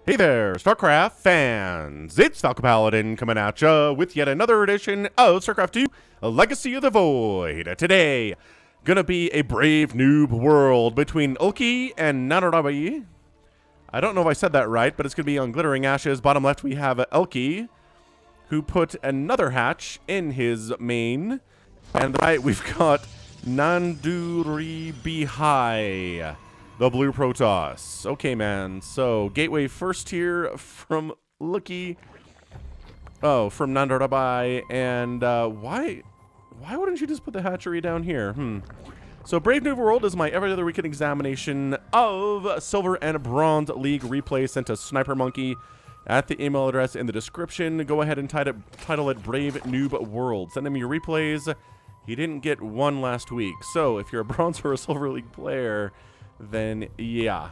Hey there, StarCraft fans! It's Falcon Paladin coming at ya with yet another edition of StarCraft 2, A Legacy of the Void. Today, gonna be a brave noob world between Ulki and nanduribhai. I don't know if I said that right, but it's gonna be on Glittering Ashes. Bottom left, we have Ulki, who put another hatch in his main. And right, we've got nanduribhai, the blue Protoss. Okay, man. So, Gateway first here from Lucky. Oh, from nanduribhai. And why wouldn't you just put the hatchery down here? So, Brave New World is my every other weekend examination of Silver and Bronze League replay sent to Snipermonkey at the email address in the description. Go ahead and title it Brave Noob World. Send him your replays. He didn't get one last week. So, if you're a Bronze or a Silver League player, then yeah,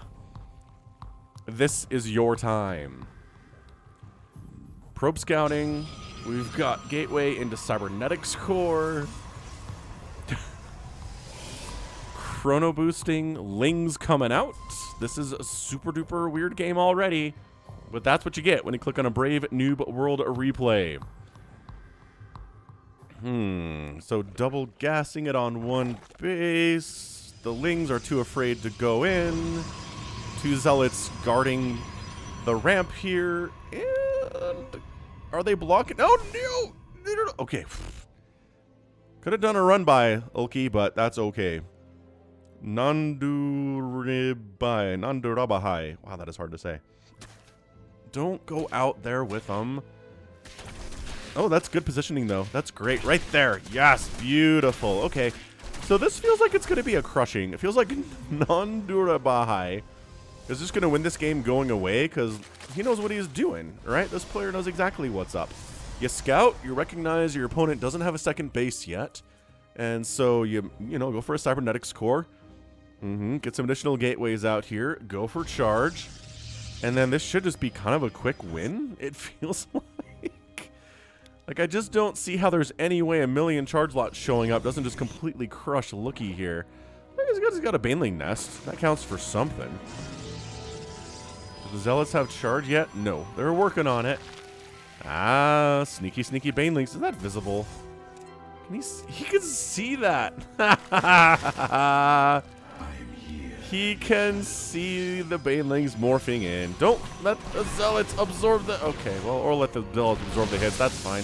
this is your time. Probe scouting. We've got gateway into cybernetics core. Chrono boosting. Lings coming out. This is a super duper weird game already, but that's what you get when you click on a Brave Noob World replay. So double gassing it on one base. The Lings are too afraid to go in. Two Zealots guarding the ramp here. And are they blocking? Oh, no! Okay. Could have done a run by Ulki, but that's okay. Nanduribhai. Wow, that is hard to say. Don't go out there with them. Oh, that's good positioning, though. That's great. Right there. Yes, beautiful. Okay. So this feels like it's going to be a crushing. It feels like nanduribhai is just going to win this game going away because he knows what he's doing, right? This player knows exactly what's up. You scout, you recognize your opponent doesn't have a second base yet, and so you go for a cybernetics core. Get some additional gateways out here. Go for charge, and then this should just be kind of a quick win. It feels like. Like, I just don't see how there's any way a million charge lots showing up doesn't just completely crush Lucky here. He's got a Baneling nest. That counts for something. Do the Zealots have charge yet? No. They're working on it. Ah, sneaky, sneaky Banelings. Is that visible? He can see that. He can see the Banelings morphing in. Don't let the Zealots absorb the... Okay, well, or let the Zealots absorb the hits. That's fine.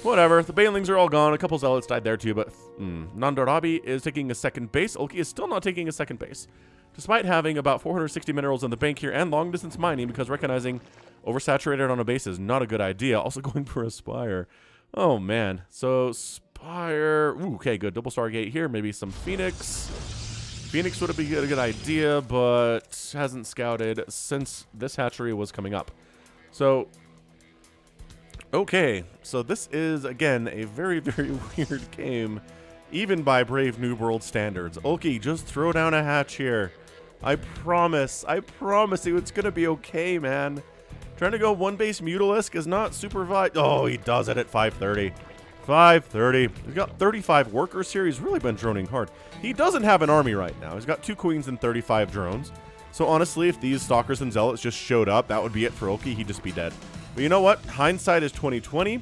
Whatever. The Banelings are all gone. A couple Zealots died there too, but nanduribhai is taking a second base. Ulki is still not taking a second base, despite having about 460 minerals in the bank here and long-distance mining, because recognizing oversaturated on a base is not a good idea. Also going for a Spire. Oh, man. So, Spire... Ooh, okay, good. Double Stargate here. Maybe some Phoenix... Phoenix would have been a good idea, but hasn't scouted since this hatchery was coming up. So, okay. So this is, again, a very, very weird game, even by Brave New World standards. Ulki, just throw down a hatch here. I promise you it's going to be okay, man. Trying to go one base Mutalisk is not super Oh, he does it at 530. 530. He's got 35 workers here. He's really been droning hard. He doesn't have an army right now. He's got 2 queens and 35 drones. So honestly, if these stalkers and zealots just showed up, that would be it for Ulki. He'd just be dead. But you know what? Hindsight is 2020.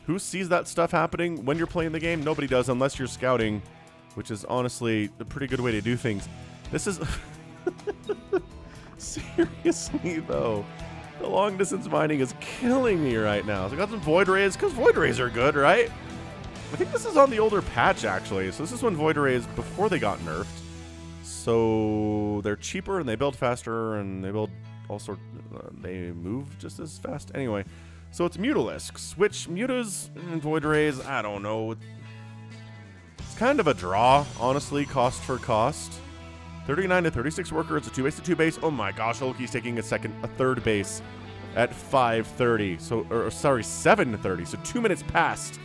Who sees that stuff happening when you're playing the game? Nobody does unless you're scouting, which is honestly a pretty good way to do things. This is... Seriously, though. The long distance mining is killing me right now. So I got some Void Rays, because Void Rays are good, right? I think this is on the older patch, actually. So this is when Void Rays, before they got nerfed. So they're cheaper, and they build faster, and they build all sorts... they move just as fast. Anyway, so it's Mutalisks, which Mutas and Void Rays, I don't know. It's kind of a draw, honestly, cost for cost. 39 to 36 workers, a 2 base to 2 base. Oh my gosh, Ulki's taking a third base at 530. So, or sorry, 730. So 2 minutes past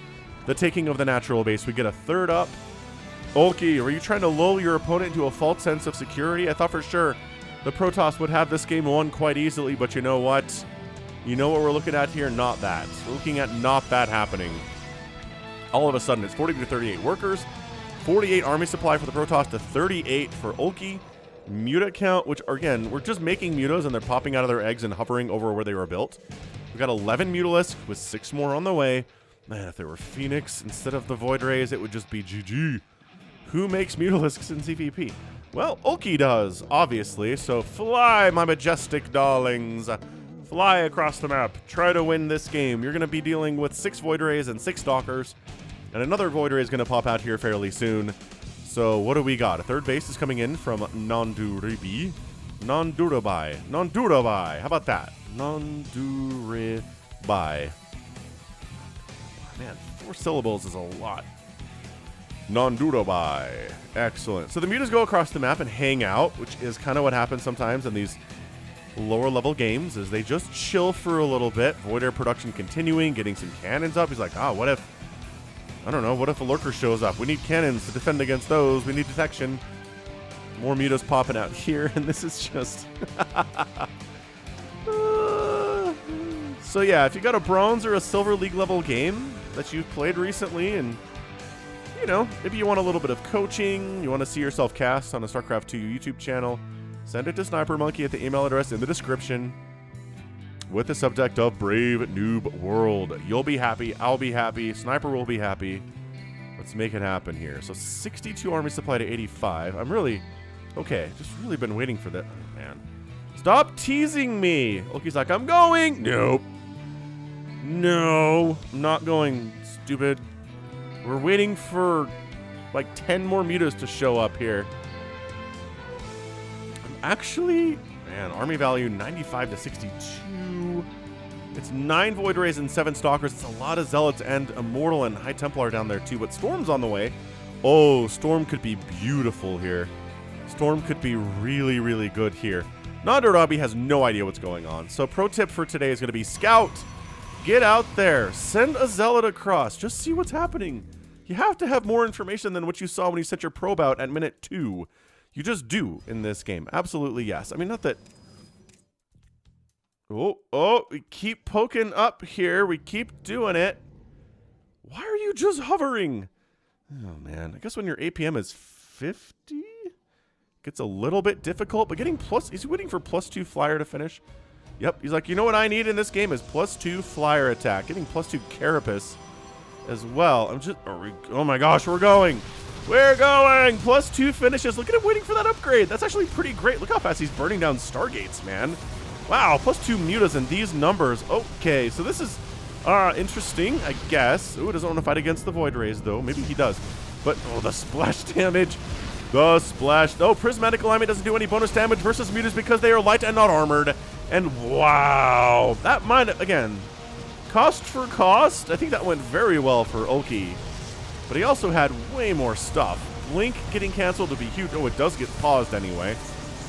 the taking of the natural base. We get a third up. Ulki, were you trying to lull your opponent into a false sense of security? I thought for sure the Protoss would have this game won quite easily, but you know what? You know what we're looking at here? Not that. We're looking at not that happening. All of a sudden, it's 40 to 38 workers. 48 army supply for the Protoss to 38 for Ulki. Muta count, which, again, we're just making mutas, and they're popping out of their eggs and hovering over where they were built. We've got 11 Mutalisks with 6 more on the way. Man, if there were Phoenix instead of the Void Rays, it would just be GG. Who makes Mutalisks in CVP? Well, Ulki does, obviously. So fly, my majestic darlings. Fly across the map. Try to win this game. You're going to be dealing with 6 Void Rays and 6 Stalkers. And another Void Ray is going to pop out here fairly soon. So what do we got? A third base is coming in from nanduribhai. Nanduribhai. How about that? Nanduribhai. Man, 4 syllables is a lot. Nanduribhai. Excellent. So the mutas go across the map and hang out, which is kind of what happens sometimes in these lower level games, is they just chill for a little bit. Void Air production continuing, getting some cannons up. He's like, what if, I don't know, what if a lurker shows up? We need cannons to defend against those. We need detection. More mutas popping out here, and this is just... So yeah, if you got a bronze or a silver league level game that you've played recently, and you know, maybe you want a little bit of coaching, you want to see yourself cast on a StarCraft 2 YouTube channel, send it to Snipermonkey at the email address in the description with the subject of Brave Noob World. You'll be happy, I'll be happy, Sniper will be happy. Let's make it happen here. So 62 army supply to 85. I'm really, okay, just really been waiting for that. Oh, man. Stop teasing me. Ulki's like, I'm going. Nope. No, I'm not going, stupid. We're waiting for like 10 more mutas to show up here. I'm actually, man, army value 95 to 62. It's 9 Void Rays and 7 Stalkers. It's a lot of Zealots and Immortal and High Templar down there too, but Storm's on the way. Oh, Storm could be beautiful here. Storm could be really, really good here. nanduribhai has no idea what's going on. So pro tip for today is going to be Scout. Get out there. Send a Zealot across. Just see what's happening. You have to have more information than what you saw when you sent your probe out at minute 2. You just do in this game. Absolutely, yes. I mean, not that... Oh, we keep poking up here. We keep doing it. Why are you just hovering? Oh, man. I guess when your APM is 50, gets a little bit difficult, but getting plus... Is he waiting for +2 flyer to finish? Yep. He's like, you know what I need in this game is +2 flyer attack. Getting +2 carapace as well. I'm just... oh, my gosh. We're going. We're going. +2 finishes. Look at him waiting for that upgrade. That's actually pretty great. Look how fast he's burning down Stargates, man. Wow, +2 mutas and these numbers. Okay, so this is interesting, I guess. Ooh, doesn't want to fight against the Void Rays, though. Maybe he does. But, oh, the splash damage. The splash. Oh, Prismatic Alignment doesn't do any bonus damage versus mutas because they are light and not armored. And wow, that might, again, cost for cost. I think that went very well for Ulki. But he also had way more stuff. Blink getting canceled would be huge. Oh, it does get paused anyway.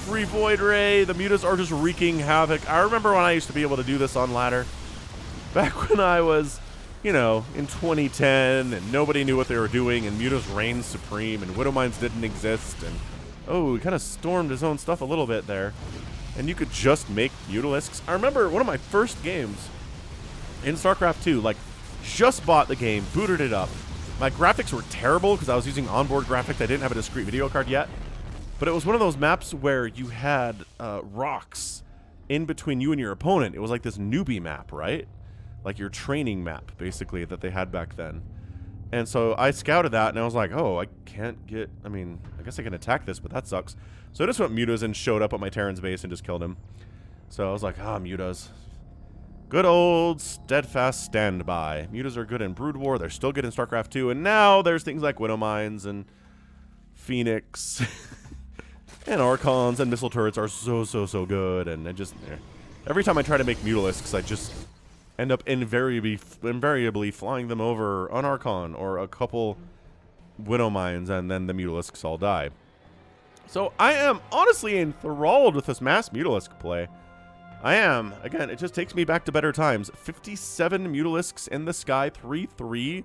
Free Void Ray. The mutas are just wreaking havoc. I remember when I used to be able to do this on ladder. Back when I was, you know, in 2010 and nobody knew what they were doing and mutas reigned supreme and Widow Mines didn't exist. And, oh, he kind of stormed his own stuff a little bit there. And you could just make Mutalisks. I remember one of my first games in StarCraft 2, like, just bought the game, booted it up. My graphics were terrible because I was using onboard graphics. I didn't have a discrete video card yet. But it was one of those maps where you had rocks in between you and your opponent. It was like this newbie map, right? Like your training map, basically, that they had back then. And so I scouted that, and I was like, oh, I can't get... I mean, I guess I can attack this, but that sucks. So I just went mutas and showed up at my Terran's base and just killed him. So I was like, mutas. Good old steadfast standby. Mutas are good in Brood War. They're still good in StarCraft 2. And now there's things like Widow Mines and Phoenix... And Archons and missile turrets are so good, and I just... every time I try to make Mutalisks, I just end up invariably flying them over an Archon or a couple Widow Mines, and then the Mutalisks all die. So I am honestly enthralled with this mass Mutalisk play. I am. Again, it just takes me back to better times. 57 Mutalisks in the sky, 3-3.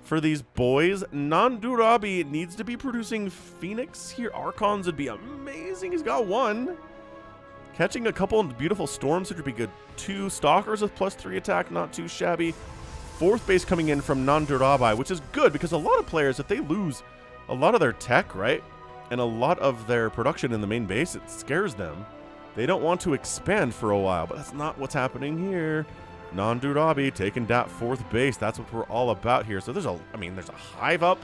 For these boys, nanduribhai needs to be producing Phoenix here. Archons would be amazing. He's got 1. Catching a couple of beautiful Storms, which would be good. 2 Stalkers with +3 attack, not too shabby. 4th base coming in from nanduribhai, which is good because a lot of players, if they lose a lot of their tech, right? and a lot of their production in the main base, it scares them. They don't want to expand for a while, but that's not what's happening here. Nanduribhai taking that 4th base. That's what we're all about here. So there's a hive up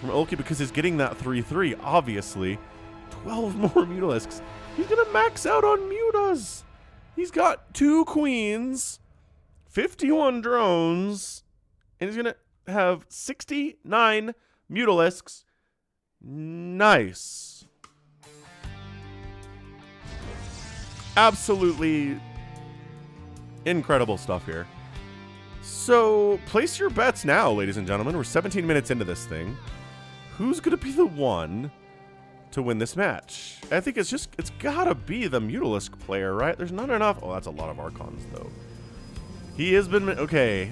from Ulki because he's getting that 3-3, obviously. 12 more Mutalisks. He's going to max out on Mutas. He's got 2 queens, 51 drones, and he's going to have 69 Mutalisks. Nice. Absolutely incredible stuff here. So, place your bets now, ladies and gentlemen. We're 17 minutes into this thing. Who's going to be the one to win this match? I think it's gotta be the Mutalisk player, right? There's not enough. Oh, that's a lot of Archons, though. He has been... Okay.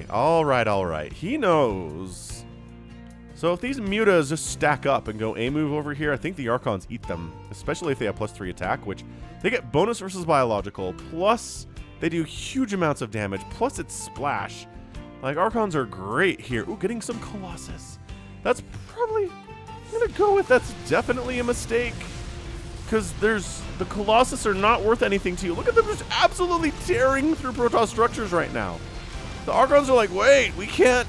All right. He knows. So if these Mutas just stack up and go A-move over here, I think the Archons eat them, especially if they have +3 attack, which they get bonus versus biological, plus they do huge amounts of damage, plus it's splash. Like, Archons are great here. Ooh, getting some Colossus. That's probably... I'm going to go with that's definitely a mistake. Because the Colossus are not worth anything to you. Look at them just absolutely tearing through Protoss structures right now. The Archons are like, wait, we can't...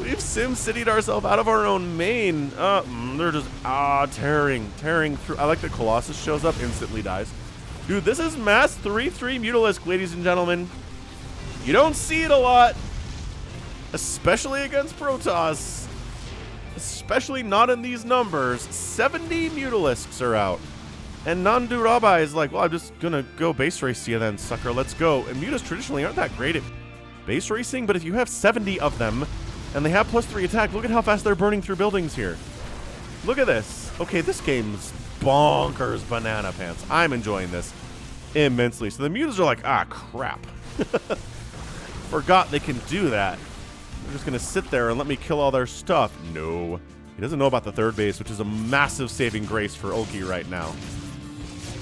We've Sim-City'd ourselves out of our own main. They're just, tearing through. I like that Colossus shows up, instantly dies. Dude, this is mass 3-3 Mutalisk, ladies and gentlemen. You don't see it a lot. Especially against Protoss. Especially not in these numbers. 70 Mutalisks are out. And Nanduribhai is like, well, I'm just gonna go base race you then, sucker. Let's go. And Mutas traditionally aren't that great at base racing, but if you have 70 of them, and they have +3 attack, look at how fast they're burning through buildings here. Look at this. Okay, this game's bonkers banana pants. I'm enjoying this immensely. So the Mutas are like, crap. Forgot they can do that. They're just going to sit there and let me kill all their stuff. No. He doesn't know about the 3rd base, which is a massive saving grace for Ulki right now.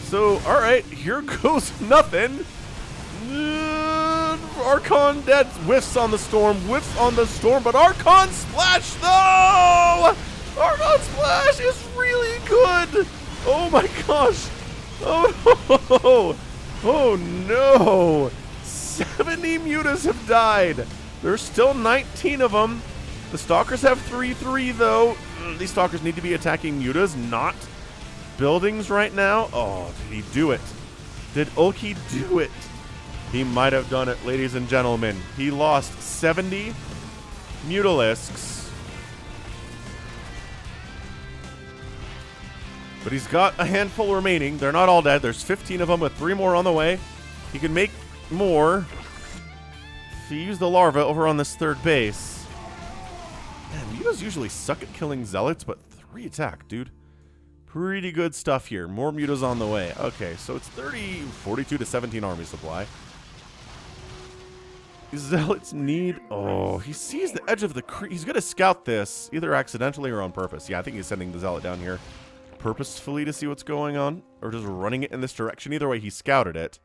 So, all right, here goes nothing. Archon dead. Whiffs on the storm, but Archon Splash, though! Archon Splash is really good! Oh my gosh! Oh no! 70 Mutas have died! There's still 19 of them. The Stalkers have 3-3, though. These Stalkers need to be attacking Mutas, not buildings right now. Oh, did he do it? Did Ulki do it? He might have done it, ladies and gentlemen. He lost 70 Mutalisks. But he's got a handful remaining. They're not all dead. There's 15 of them with 3 more on the way. He can make more if he used the larva over on this 3rd base. Man, Mutas usually suck at killing Zealots, but 3 attack, dude. Pretty good stuff here. More Mutas on the way. Okay, so it's 42 to 17 army supply. Zealots need... Oh, he sees the edge of the creek. He's going to scout this, either accidentally or on purpose. Yeah, I think he's sending the Zealot down here purposefully to see what's going on, or just running it in this direction. Either way, he scouted it.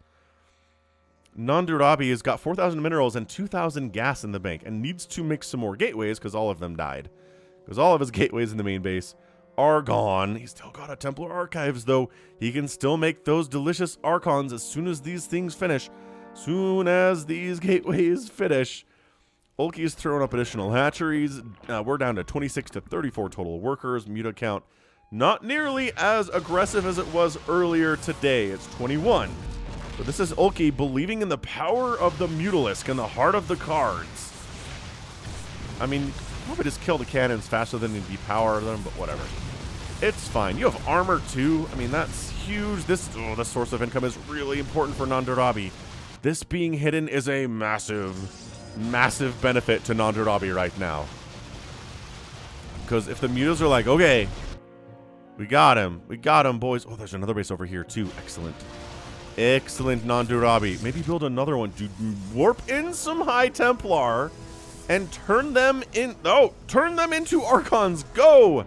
Nanduribhai has got 4,000 minerals and 2,000 gas in the bank, and needs to make some more gateways because all of them died. Because all of his gateways in the main base are gone. He's still got a Templar Archives, though. He can still make those delicious Archons as soon as these things finish. Soon as these gateways finish. Ulki is throwing up additional hatcheries. We're down to 26 to 34 total workers. Muta count not nearly as aggressive as it was earlier today. It's 21. But this is Ulki believing in the power of the Mutalisk and the heart of the cards. I mean, probably just kill the cannons faster than you depower them, but whatever. It's fine. You have armor too. I mean, that's huge. This source of income is really important for Nanduribhai. This being hidden is a massive, massive benefit to Nanduribhai right now. Because if the Mutas are like, okay, we got him, boys. Oh, there's another base over here too. Excellent. Excellent, Nanduribhai. Maybe build another one. Dude, warp in some High Templar and turn them in. Oh, turn them into Archons. Go.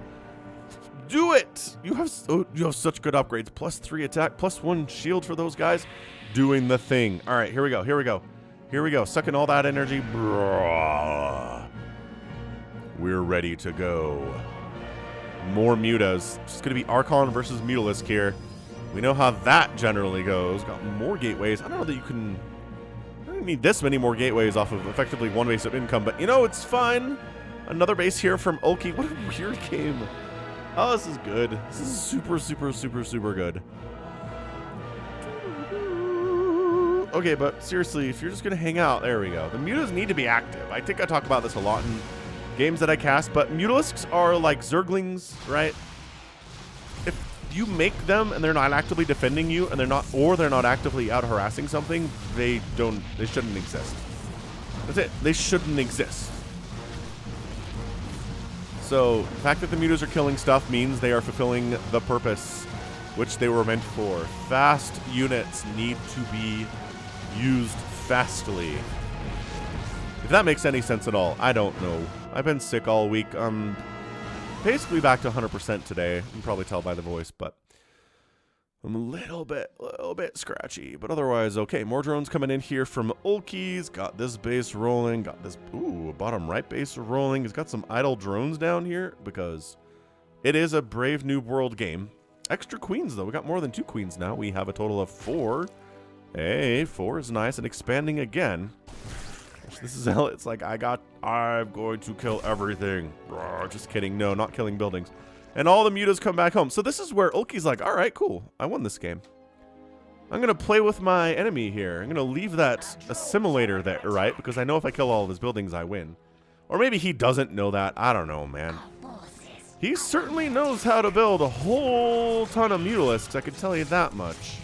Do it. You have such good upgrades. +3 attack, +1 shield for those guys. Doing the thing. All right, here we go. Sucking all that energy. We're ready to go. More mutas. It's just going to be Archon versus Mutalisk here. We know how that generally goes. Got more gateways. I don't know that you can... I don't need this many more gateways off of effectively one base of income, but you know, it's fine. Another base here from Ulki. What a weird game. Oh, this is good. This is super, super, super, super good. Okay, but seriously, if you're just going to hang out, there we go. The mutas need to be active. I think I talk about this a lot in games that I cast, but mutalisks are like zerglings, right? If you make them and they're not actively defending you and they're not actively out harassing something, they shouldn't exist. That's it. They shouldn't exist. So the fact that the mutas are killing stuff means they are fulfilling the purpose which they were meant for. Fast units need to be used fastly. If that makes any sense at all, I don't know. I've been sick all week. Basically back to 100% today. You can probably tell by the voice, but I'm a little bit scratchy, but otherwise okay. More drones coming in here from Ulki's. Got this base rolling. Got this bottom right base rolling. He's got some idle drones down here because it is a Brave New World game. Extra queens though. We got more than 2 queens now. We have a total of 4. Hey, 4 is nice and expanding again. This is how it's like, I'm going to kill everything. Just kidding. No, not killing buildings. And all the mutas come back home. So this is where Ulki's like, all right, cool. I won this game. I'm going to play with my enemy here. I'm going to leave that assimilator there, right? Because I know if I kill all of his buildings, I win. Or maybe he doesn't know that. I don't know, man. He certainly knows how to build a whole ton of mutalisks. I can tell you that much.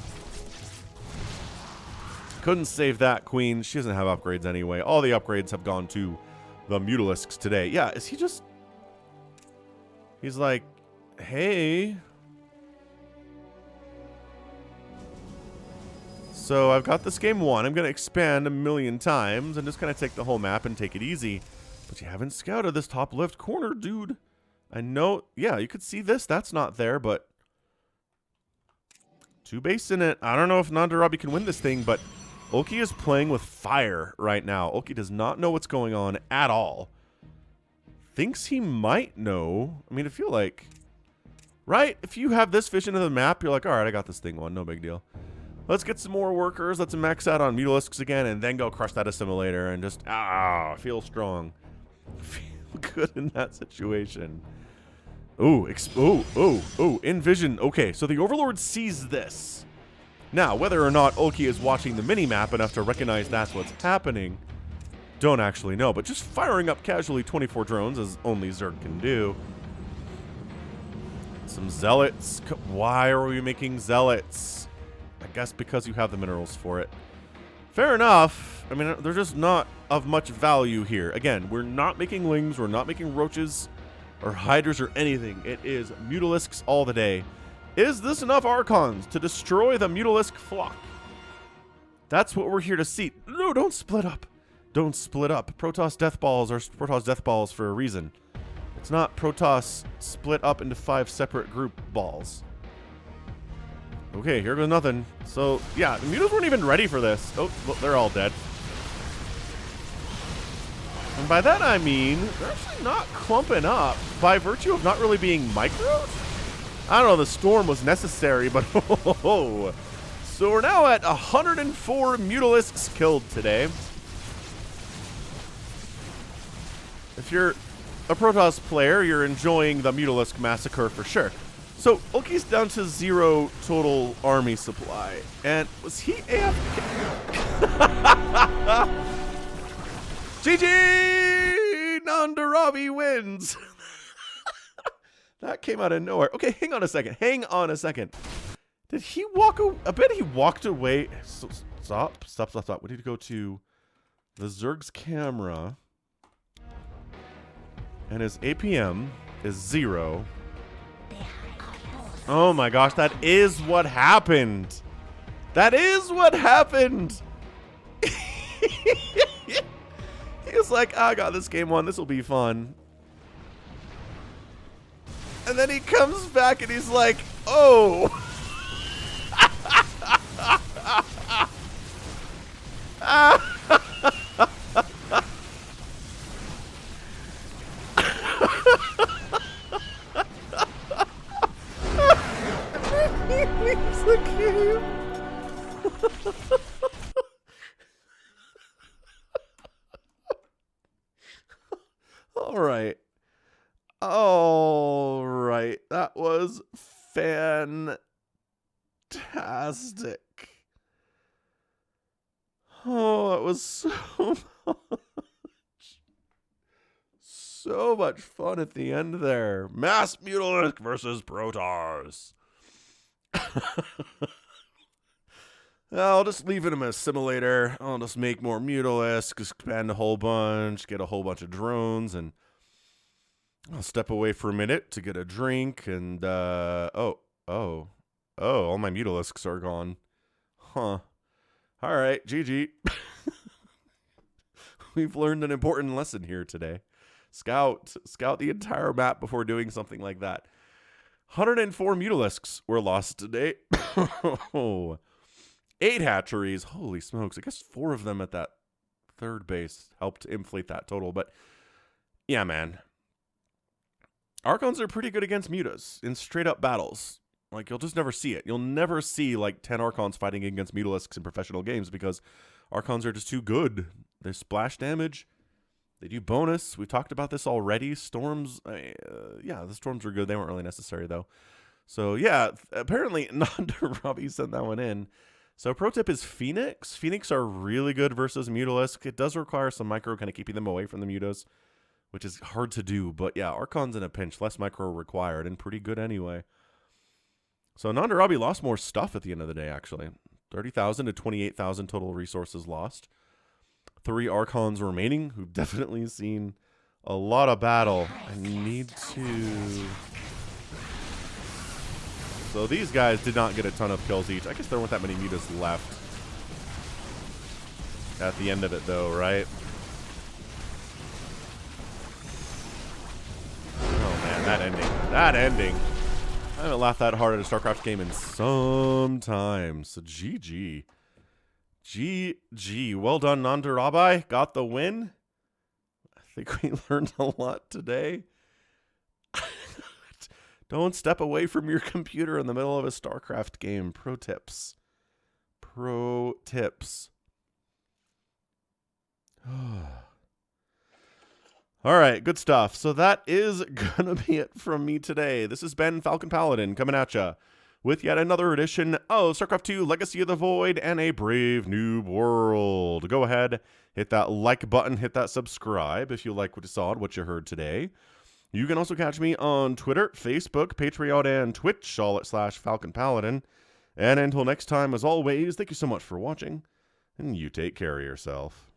Couldn't save that queen. She doesn't have upgrades anyway. All the upgrades have gone to the mutalisks today. Yeah, is he just... He's like, hey. So I've got this game won. I'm going to expand 1,000,000 times and just kind of take the whole map and take it easy. But you haven't scouted this top left corner, dude. I know. Yeah, you could see this. That's not there, but... 2 base in it. I don't know if Nanduribhai can win this thing, but... Ulki is playing with fire right now. Ulki does not know what's going on at all. Thinks he might know. I mean, I feel like... Right? If you have this vision of the map, you're like, alright, I got this thing won. No big deal. Let's get some more workers. Let's max out on mutalisks again, and then go crush that assimilator and just, feel strong. Feel good in that situation. Ooh, Envision. Okay, so the Overlord sees this. Now, whether or not Ulki is watching the mini-map enough to recognize that's what's happening, don't actually know. But just firing up casually 24 drones, as only Zerg can do. Some zealots. Why are we making zealots? I guess because you have the minerals for it. Fair enough. I mean, they're just not of much value here. Again, we're not making lings. We're not making roaches or hydras or anything. It is mutalisks all the day. Is this enough Archons to destroy the mutalisk flock? That's what we're here to see. No, don't split up. Don't split up. Protoss death balls are Protoss death balls for a reason. It's not Protoss split up into 5 separate group balls. Okay, here goes nothing. So, yeah, the mutas weren't even ready for this. Oh, look, they're all dead. And by that I mean, they're actually not clumping up by virtue of not really being microed. I don't know, the storm was necessary, but so we're now at 104 mutalisks killed today. If you're a Protoss player, you're enjoying the mutalisk massacre for sure. So Ulki's down to 0 total army supply, and was he AFK? GG! Nanduribhai wins! That came out of nowhere. Okay, hang on a second. Hang on a second. Did he walk away? I bet he walked away. Stop. We need to go to the Zerg's camera. And his APM is 0. Oh my gosh, that is what happened. That is what happened. He was like, I got this game won. This will be fun. And then he comes back and he's like, oh. All right. That was fantastic. Oh, it was so much fun at the end there. Mass Mutalisk versus Protars. I'll just leave it in a simulator. I'll just make more Mutalisks, expand a whole bunch, get a whole bunch of drones, and I'll step away for a minute to get a drink, and, all my Mutalisks are gone. Huh. All right, GG. We've learned an important lesson here today. Scout the entire map before doing something like that. 104 Mutalisks were lost today. 8 hatcheries. Holy smokes. I guess 4 of them at that third base helped inflate that total. But yeah, man. Archons are pretty good against Mutas in straight up battles. Like, you'll just never see it. You'll never see, like, 10 Archons fighting against Mutalisks in professional games because Archons are just too good. They splash damage. They do bonus. We talked about this already. Storms, yeah, the storms were good. They weren't really necessary, though. So, yeah, apparently nanduribhai sent that one in. So, pro tip is Phoenix. Phoenix are really good versus Mutalisk. It does require some micro kind of keeping them away from the Mutas, which is hard to do. But, yeah, Archons in a pinch. Less micro required and pretty good anyway. So nanduribhai lost more stuff at the end of the day, actually. 30,000 to 28,000 total resources lost. 3 Archons remaining, who've definitely seen a lot of battle. I need to... So these guys did not get a ton of kills each. I guess there weren't that many Mutas left at the end of it, though, right? Oh, man, that ending. That ending. I haven't laughed that hard at a StarCraft game in some time. So GG. GG. Well done, nanduribhai. Got the win. I think we learned a lot today. Don't step away from your computer in the middle of a StarCraft game. Pro tips. Pro tips. All right, good stuff. So that is going to be it from me today. This has been Falcon Paladin coming at ya with yet another edition of StarCraft 2 Legacy of the Void and a brave noob world. Go ahead, hit that like button, hit that subscribe if you like what you saw and what you heard today. You can also catch me on Twitter, Facebook, Patreon, and Twitch, all at /Falcon Paladin. And until next time, as always, thank you so much for watching, and you take care of yourself.